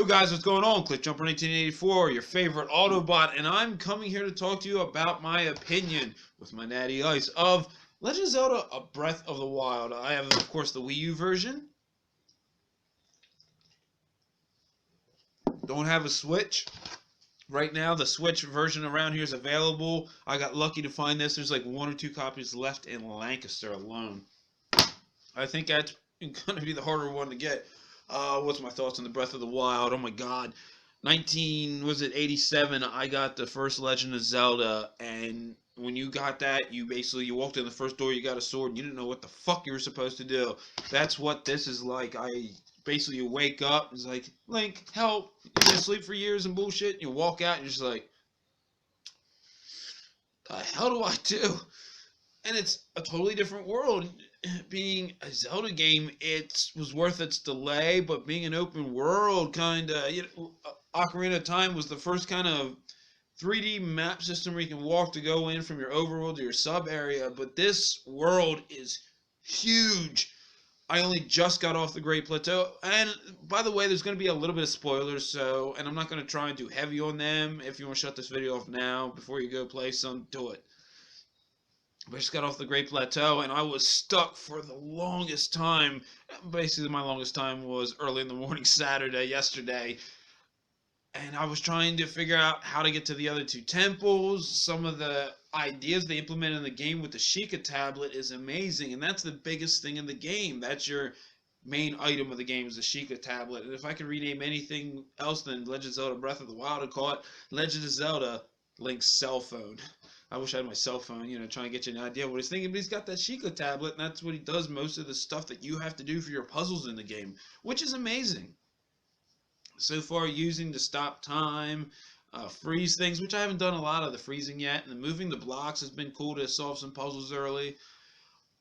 guys, what's going on? Clickjumper 1984, your favorite Autobot, and I'm coming here to talk to you about my opinion with my natty ice of Legend of Zelda: A Breath of the Wild. I have, of course, the Wii U version. Don't have a Switch. Right now, the Switch version around here is available. I got lucky to find this. There's like 1 or 2 copies left in Lancaster alone. I think that's going to be the harder one to get. What's my thoughts on the Breath of the Wild? Oh my God, 87? I got the first Legend of Zelda, and when you got that, you walked in the first door, you got a sword, and you didn't know what the fuck you were supposed to do. That's what this is like. You wake up, it's like, Link, help! You've been asleep for years and bullshit. And you walk out, and you're just like, the hell do I do? And it's a totally different world. Being a Zelda game, it was worth its delay, but being an open world kind of, Ocarina of Time was the first kind of 3D map system where you can walk to go in from your overworld to your sub area, but this world is huge. I only just got off the Great Plateau, and by the way, there's going to be a little bit of spoilers, and I'm not going to try and do heavy on them. If you want to shut this video off now, before you go play some, do it. I just got off the Great Plateau, and I was stuck for the longest time. Basically, my longest time was early in the morning Saturday, yesterday. And I was trying to figure out how to get to the other 2 temples. Some of the ideas they implemented in the game with the Sheikah tablet is amazing, and that's the biggest thing in the game. That's your main item of the game, is the Sheikah tablet. And if I could rename anything else than Legend of Zelda Breath of the Wild, I'd call it Legend of Zelda Link's cell phone. I wish I had my cell phone, trying to get you an idea of what he's thinking, but he's got that Sheikah tablet, and that's what he does most of the stuff that you have to do for your puzzles in the game, which is amazing. So far, using to stop time, freeze things, which I haven't done a lot of the freezing yet, and the moving the blocks has been cool to solve some puzzles early.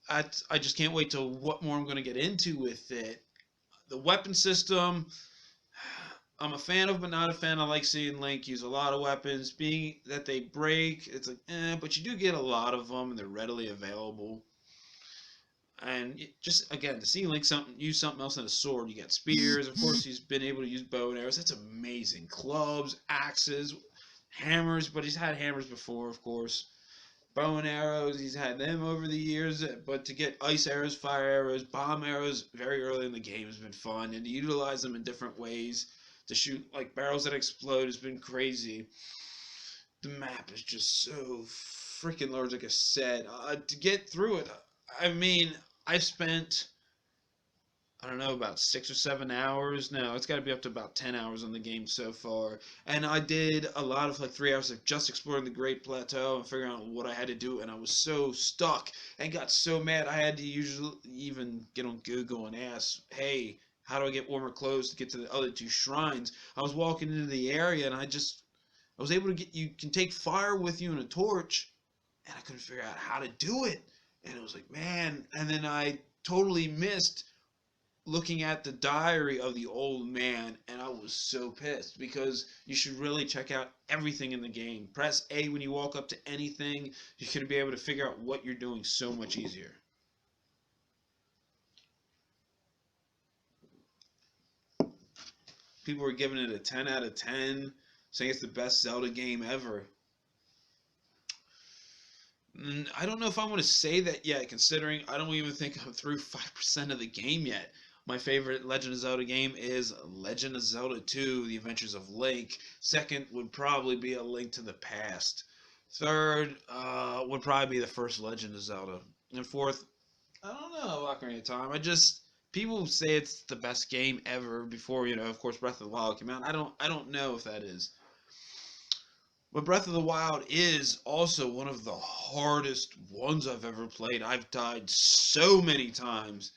I just can't wait till what more I'm going to get into with it. The weapon system, I'm a fan of, but not a fan. I like seeing Link use a lot of weapons. Being that they break, it's like, but you do get a lot of them, and they're readily available. And just, again, to see Link use something else than a sword, you got spears. Of course, he's been able to use bow and arrows. That's amazing. Clubs, axes, hammers, but he's had hammers before, of course. Bow and arrows, he's had them over the years, but to get ice arrows, fire arrows, bomb arrows very early in the game has been fun, and to utilize them in different ways to shoot like barrels that explode has been crazy. The map is just so freaking large, like I said. To get through it, I mean, I've spent, I don't know, about 6 or 7 hours. No, it's got to be up to about 10 hours on the game so far. And I did a lot of, like, 3 hours of just exploring the Great Plateau and figuring out what I had to do. And I was so stuck and got so mad I had to usually even get on Google and ask, hey, how do I get warmer clothes to get to the other 2 shrines? I was walking into the area, and I was able to get, you can take fire with you and a torch, and I couldn't figure out how to do it. And it was like, man, and then I totally missed looking at the diary of the old man, and I was so pissed, because you should really check out everything in the game. Press A when you walk up to anything. You're going to be able to figure out what you're doing so much easier. People were giving it a 10 out of 10, saying it's the best Zelda game ever. I don't know if I want to say that yet, considering I don't even think I'm through 5% of the game yet. My favorite Legend of Zelda game is Legend of Zelda 2, The Adventures of Link. Second would probably be A Link to the Past. Third would probably be the first Legend of Zelda. And fourth, I don't know, Ocarina of Time. People say it's the best game ever before, of course, Breath of the Wild came out. I don't know if that is. But Breath of the Wild is also one of the hardest ones I've ever played. I've died so many times.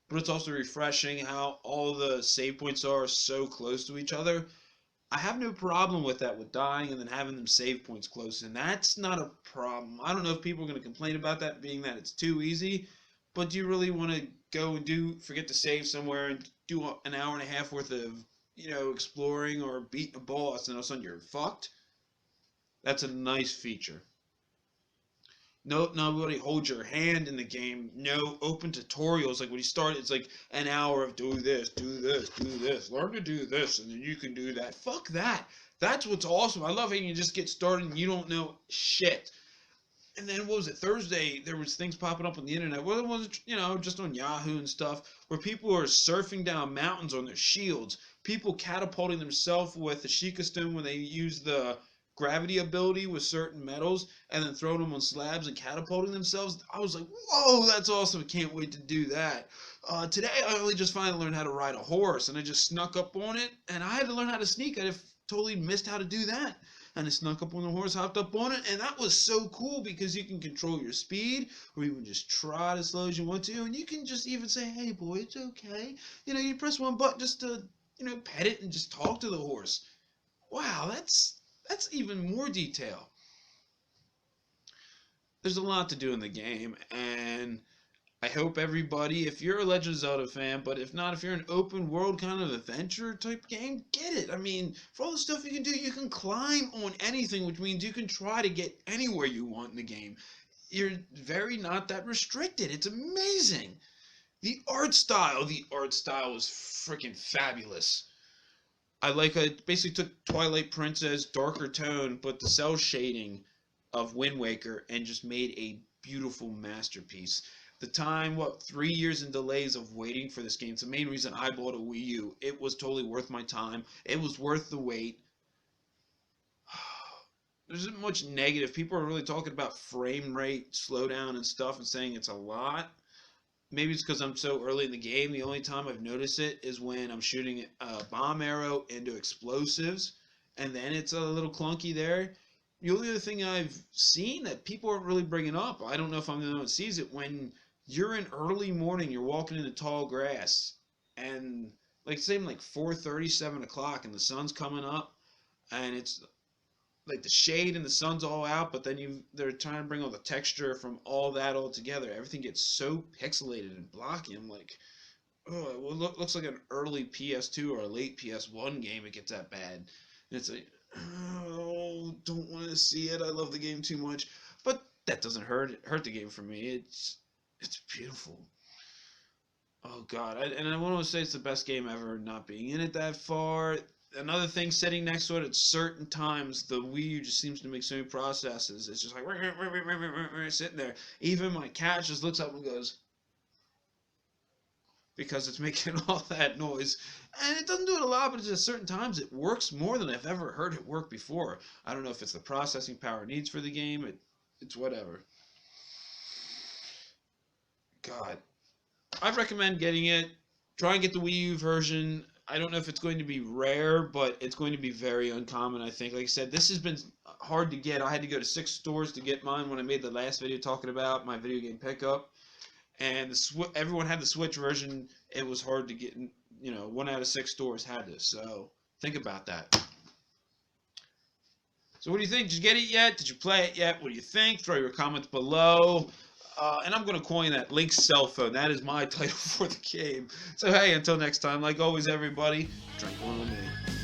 But it's also refreshing how all the save points are so close to each other. I have no problem with that, with dying and then having them save points close. And that's not a problem. I don't know if people are going to complain about that, being that it's too easy. But do you really want to go and forget to save somewhere and do an hour and a half worth of, exploring or beating a boss and all of a sudden you're fucked? That's a nice feature. No, nobody holds your hand in the game. No open tutorials. Like when you start, it's like an hour of do this, do this, do this, learn to do this, and then you can do that. Fuck that. That's what's awesome. I love how you just get started and you don't know shit. And then what was it, Thursday? There was things popping up on the internet. Well, it wasn't, just on Yahoo and stuff, where people are surfing down mountains on their shields. People catapulting themselves with the Sheikah stone when they use the gravity ability with certain metals, and then throwing them on slabs and catapulting themselves. I was like, whoa, that's awesome! I can't wait to do that. Today, I only just finally learned how to ride a horse, and I just snuck up on it, and I had to learn how to sneak. I'd have totally missed how to do that. And I snuck up on the horse, hopped up on it, and that was so cool because you can control your speed, or even just trot as slow as you want to, and you can just even say, "Hey, boy, it's okay." You press one button just to, pet it and just talk to the horse. Wow, that's even more detail. There's a lot to do in the game, and I hope everybody, if you're a Legend of Zelda fan, but if not, if you're an open world kind of adventure type game, get it. I mean, for all the stuff you can do, you can climb on anything, which means you can try to get anywhere you want in the game. You're very not that restricted. It's amazing. The art style is freaking fabulous. I basically took Twilight Princess, darker tone, but the cell shading of Wind Waker and just made a beautiful masterpiece. The time, 3 years in delays of waiting for this game. It's the main reason I bought a Wii U. It was totally worth my time. It was worth the wait. There isn't much negative. People are really talking about frame rate slowdown and stuff and saying it's a lot. Maybe it's because I'm so early in the game. The only time I've noticed it is when I'm shooting a bomb arrow into explosives, and then it's a little clunky there. The only other thing I've seen that people aren't really bringing up, I don't know if I'm the only one that sees it, when you're in early morning, you're walking in the tall grass, and like say like 4:30, 7 o'clock, and the sun's coming up, and it's like the shade and the sun's all out, but then they're trying to bring all the texture from all that all together. Everything gets so pixelated and blocky. I'm like, oh, well, looks like an early PS2 or a late PS1 game. It gets that bad, and it's like, oh, don't want to see it. I love the game too much, but that doesn't hurt the game for me. It's beautiful. Oh God, and I want to say it's the best game ever. Not being in it that far. Another thing, sitting next to it at certain times, the Wii U just seems to make so many processes. It's just like sitting there. Even my cat just looks up and goes, because it's making all that noise. And it doesn't do it a lot, but it's at certain times it works more than I've ever heard it work before. I don't know if it's the processing power it needs for the game. It's whatever. God, I recommend getting it. Try and get the Wii U version. I don't know if it's going to be rare, but it's going to be very uncommon, I think. Like I said, this has been hard to get. I had to go to 6 stores to get mine when I made the last video talking about my video game pickup. And everyone had the Switch version. It was hard to get. 1 out of 6 stores had this. So think about that. So what do you think? Did you get it yet? Did you play it yet? What do you think? Throw your comments below. And I'm going to coin that Link's cell phone. That is my title for the game. So hey, until next time, like always, everybody, drink one with me.